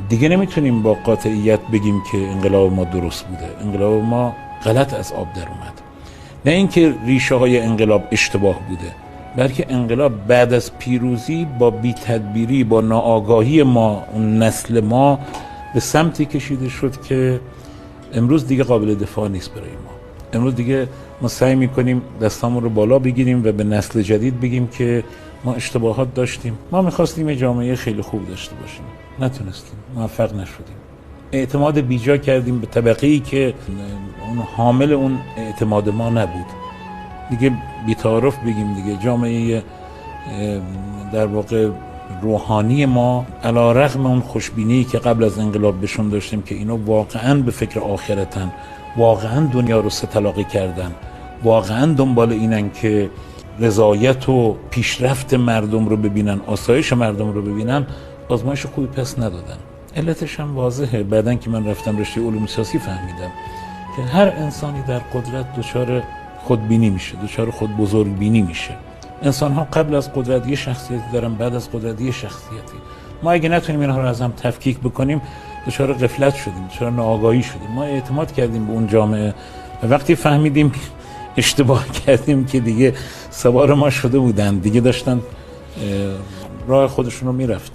دیگه نمیتونیم با قاطعیت بگیم که انقلاب ما درست بوده. انقلاب ما غلط از آب در اومد. نه اینکه ریشه های انقلاب اشتباه بوده، بلکه انقلاب بعد از پیروزی با بی‌تدبیری، با ناآگاهی ما، اون نسل ما، به سمتی کشیده شد که امروز دیگه قابل دفاع نیست برای ما. امروز دیگه ما سعی میکنیم دستامون رو بالا بگیریم و به نسل جدید بگیم که ما اشتباهات داشتیم. ما میخواستیم یه جامعه خیلی خوب داشته باشیم، نتونستیم، موفق نشدیم. اعتماد بیجا کردیم به طبقه‌ای که اون حامل اون اعتماد ما نبود. دیگه بی‌تعارف بگیم دیگه جامعه در واقع روحانی ما، علی رغم اون خوشبینی که قبل از انقلاب بهشون داشتیم که اینا واقعاً به فکر آخرتن، واقعاً دنیا رو ستلاقی کردن، واقعاً دنبال اینن که رضایت و پیشرفت مردم رو ببینن، آسایش مردم رو ببینن، آزمایش خوبی پس ندادن. علتش هم واضحه. بعدن که من رفتم رشته علوم سیاسی فهمیدم که هر انسانی در قدرت دچار خودبینی میشه، دچار خود بزرگبینی میشه. انسان ها قبل از قدرت یه شخصیتی دارن، بعد از قدرت یه شخصیتی. ما اگه نتونیم اینها رو از هم تفکیک بکنیم، دچار غفلت شدیم، دچار ناآگاهی شدیم. ما اعتماد کردیم به اون جامعه و وقتی فهمیدیم اشتباه کردیم که دیگه سوار ما شده بودن، دیگه داشتن راه خودشون رو میرفتن.